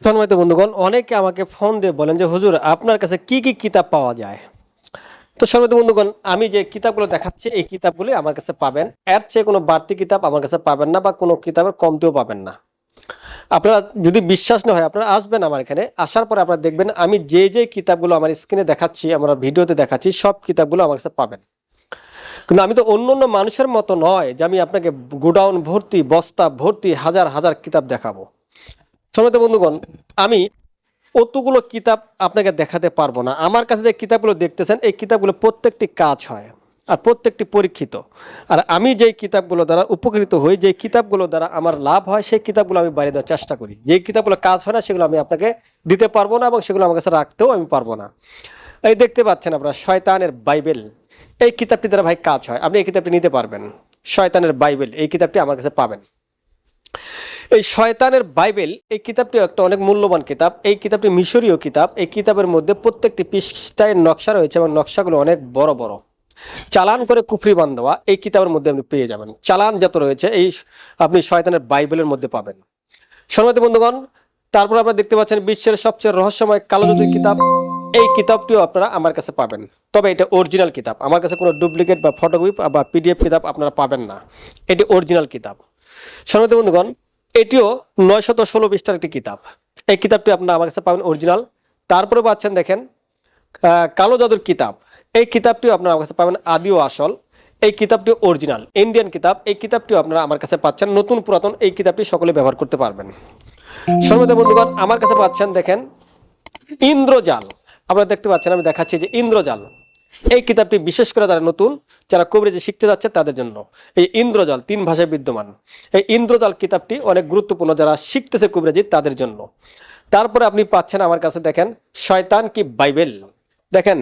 সম্মানিত বন্ধুগণ, অনেকে আমাকে ফোন দিয়ে বলেন যে হুজুর আপনার কাছে কি কি কিতাব পাওয়া যায়। তো সম্মানিত বন্ধুগণ, আমি যে কিতাবগুলো দেখাচ্ছি এই কিতাবগুলি আমার কাছে পাবেন। এর চেয়ে কোনো বাড়তি কিতাব আমার কাছে পাবেন না, বা কোনো কিতাবের কমতিও পাবেন না। আপনারা যদি বিশ্বাস না হয়, আপনারা আসবেন আমার এখানে। আসার পরে আপনারা দেখবেন আমি যে কিতাবগুলো আমার স্ক্রিনে দেখাচ্ছি, আমরা ভিডিওতে দেখাচ্ছি, সব কিতাবগুলো আমার কাছে পাবেন। কিন্তু আমি তো অন্য মানুষের মতো নয় যে আমি আপনাকে গোডাউন ভর্তি, বস্তা ভর্তি হাজার হাজার কিতাব দেখাবো। সম্মানিত বন্ধুগণ, আমি অতগুলো কিতাব আপনাকে দেখাতে পারবো না। আমার কাছে যে কিতাবগুলো দেখতেছেন এই কিতাবগুলো প্রত্যেকটি কাজ হয় আর প্রত্যেকটি পরীক্ষিত। আর আমি যেই কিতাবগুলো দ্বারা উপকৃত হই, যে কিতাবগুলো দ্বারা আমার লাভ হয়, সেই কিতাবগুলো আমি বাইরে দেওয়ার চেষ্টা করি। যে কিতাবগুলো কাজ হয় না সেগুলো আমি আপনাকে দিতে পারবো না, এবং সেগুলো আমার কাছে রাখতেও আমি পারবো না। এই দেখতে পাচ্ছেন আপনারা, শয়তানের বাইবেল, এই কিতাবটি দ্বারা ভাই কাজ হয়। আপনি এই কিতাবটি নিতে পারবেন। শয়তানের বাইবেল, এই কিতাবটি আমার কাছে পাবেন। এই শয়তানের বাইবেল, এই কিতাবটি একটা অনেক মূল্যবান কিতাব। এই কিতাবটি মিশরীয় কিতাব। এই কিতাবের মধ্যে প্রত্যেকটি পৃষ্ঠায় নকশা রয়েছে, এবং নকশাগুলো অনেক বড় বড়, চালান করে কুফরি বান দেওয়া। এই কিতাবের মধ্যে আপনি পেয়ে যাবেন। চালান যত রয়েছে এই আপনি শয়তানের বাইবেলের মধ্যে পাবেন। সম্মানিত বন্ধুগণ, তারপর আপনারা দেখতে পাচ্ছেন বিশ্বের সবচেয়ে রহস্যময় কালো জাদুর কিতাব। এই কিতাবটিও আপনারা আমার কাছে পাবেন, তবে এটা অরিজিনাল কিতাব। আমার কাছে কোনো ডুপ্লিকেট বা ফটোকপি বা পিডিএফ কিতাব আপনারা পাবেন না। এটি অরিজিনাল কিতাব। সম্মানিত বন্ধুগণ, এটিও 916 পৃষ্ঠার একটি কিতাব। এই কিতাবটি আপনারা আমার কাছে পাবেন অরিজিনাল। তারপরে পাচ্ছেন দেখেন কালো জাদুর কিতাব। এই কিতাবটিও আপনারা আমার কাছে পাবেন আদি ও আসল। এই কিতাবটি অরিজিনাল ইন্ডিয়ান কিতাব। এই কিতাবটিও আপনারা আমার কাছে পাচ্ছেন, নতুন পুরাতন এই কিতাবটি সকলে ব্যবহার করতে পারবেন। সম্মানিত বন্ধুগণ, আমার কাছে পাচ্ছেন দেখেন ইন্দ্রজাল। আপনারা দেখতে পাচ্ছেন, আমি দেখাচ্ছি যে ইন্দ্রজাল। এই কিতাবটি বিশেষ করে যারা নতুন, যারা কবিরাজি শিখতে যাচ্ছে তাদের জন্য। এই ইন্দ্রজাল 3 ভাষায় বিদ্যমান। এই ইন্দ্রজাল কিতাবটি অনেক গুরুত্বপূর্ণ যারা শিখতেছে কবিরাজি তাদের জন্য। তারপরে আপনি পাচ্ছেন আমার কাছে দেখেন শয়তান কি বাইবেল। দেখেন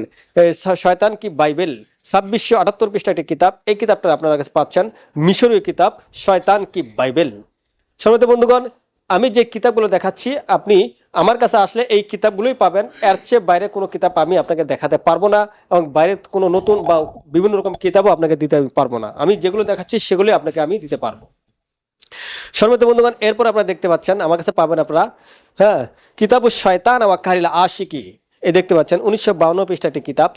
শয়তান কি বাইবেল 2678 পৃষ্ঠা একটি কিতাব। এই কিতাবটা আপনার কাছে পাচ্ছেন, মিশরীয় কিতাব, শয়তান কি বাইবেল। সম্মানিত বন্ধুগণ, আমি যে কিতাবগুলো দেখাচ্ছি আপনি আমার কাছে আসলে এই কিতাবগুলোই পাবেন। এর চেয়ে বাইরে কোনো কিতাব আমি আপনাকে দেখাতে পারবো না, এবং বাইরে কোনো নতুন বা বিভিন্ন রকম কিতাবও আপনাকে দিতে পারবো না। আমি যেগুলো দেখাচ্ছি সেগুলোই আপনাকে আমি দিতে পারবো। সম্মানিত বন্ধুগণ, এরপর আপনারা দেখতে পাচ্ছেন আমার কাছে পাবেন আপনারা কিতাবুশ শয়তান ওয়া কারিল আশিকি। এই দেখতে পাচ্ছেন 1952 পৃষ্ঠা একটি কিতাব,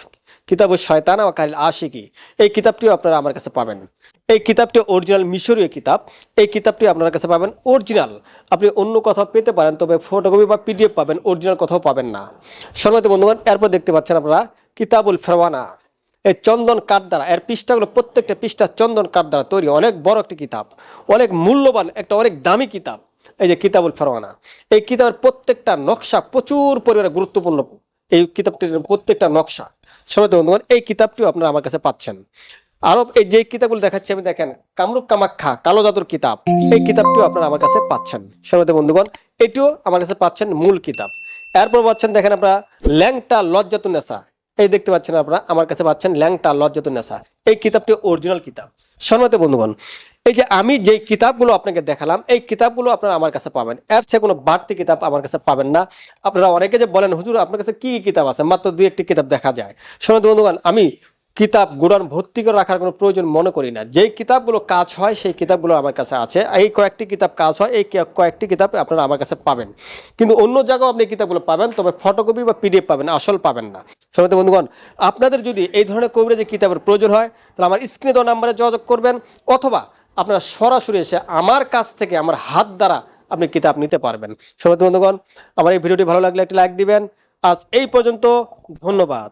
কিতাবুশ শয়তান ওয়া কারিল আশিকি। এই কিতাবটিও আপনারা আমার কাছে পাবেন। এই কিতাবটি অরিজিনাল মিশরীয় কিতাব। এই কিতাবটি আপনার কাছে পাবেন অরিজিনাল। আপনি অন্য কোথাও পেতে পারেন, তবে ফটোকপি বা পিডিএফ পাবেন, অরিজিনাল কোথাও পাবেন না। সম্মানিত বন্ধুগণ, এরপর দেখতে পাচ্ছেন আপনারা কিতাবুল ফেরওয়ানা। এই চন্দন কাঠ দ্বারা, এর পৃষ্ঠাগুলো প্রত্যেকটা পৃষ্ঠা চন্দন কাঠ দ্বারা তৈরি, অনেক বড় একটি কিতাব, অনেক মূল্যবান, একটা অনেক দামি কিতাব। এই যে কিতাবুল ফেরওয়ানা, এই কিতাবের প্রত্যেকটা নকশা প্রচুর পরিমাণে গুরুত্বপূর্ণ। এই কিতাবটির প্রত্যেকটা নকশা। সম্মানিত বন্ধুগণ, এই কিতাবটিও আপনারা আমার কাছে পাচ্ছেন। আরব এই যে কিতাবগুলো দেখাচ্ছি আমি, দেখেন কামরূপ কামাখ্যা কালো জাদুর কিতাব। এই কিতাবটিও আপনারা আমার কাছে পাচ্ছেন। সম্মানিত বন্ধুগণ, এটিও আমার কাছে পাচ্ছেন মূল কিতাব। এরপর পাচ্ছেন দেখেন আপনারা ল্যাংটা লজ্জাতুন নেসা। এই দেখতে পাচ্ছেন আপনারা আমার কাছে পাচ্ছেন ল্যাংটা লজ্জাতুন নেসা। এই কিতাবটি অরিজিনাল কিতাব। সম্মানিত বন্ধুগণ, এই যে আমি যে কিতাবগুলো আপনাকে দেখালাম এই কিতাবগুলো আপনারা আমার কাছে পাবেন। এর চেয়ে কোনো বাড়তি কিতাব আমার কাছে পাবেন না। আপনারা অনেকে যে বলেন হুজুর আপনার কাছে কি কিতাব আছে, মাত্র 2-1টি কিতাব দেখা যায়। সম্মানিত বন্ধুগণ, আমি কিতাব গোডাউন ভর্তি করে রাখার কোনো প্রয়োজন মনে করি না। যেই কিতাবগুলো কাজ হয় সেই কিতাবগুলো আমার কাছে আছে। এই কয়েকটি কিতাব কাজ হয়, এই কয়েকটি কিতাব আপনারা আমার কাছে পাবেন। কিন্তু অন্য জায়গাও আপনি কিতাবগুলো পাবেন, তবে ফটোকপি বা পিডিএফ পাবেন, আসল পাবেন না। সম্মানিত বন্ধুগণ, আপনাদের যদি এই ধরনের কবিরাজি কিতাবের প্রয়োজন হয় তাহলে আমার স্ক্রিনে দেওয়া নাম্বারে যোগাযোগ করবেন, অথবা আপনারা সরাসরি এসে আমার কাছ থেকে আমার হাত দ্বারা আপনি কিতাব নিতে পারবেন। সম্মানিত বন্ধুগণ, আমার এই ভিডিওটি ভালো লাগলে একটি লাইক দিবেন। আজ এই পর্যন্ত, ধন্যবাদ।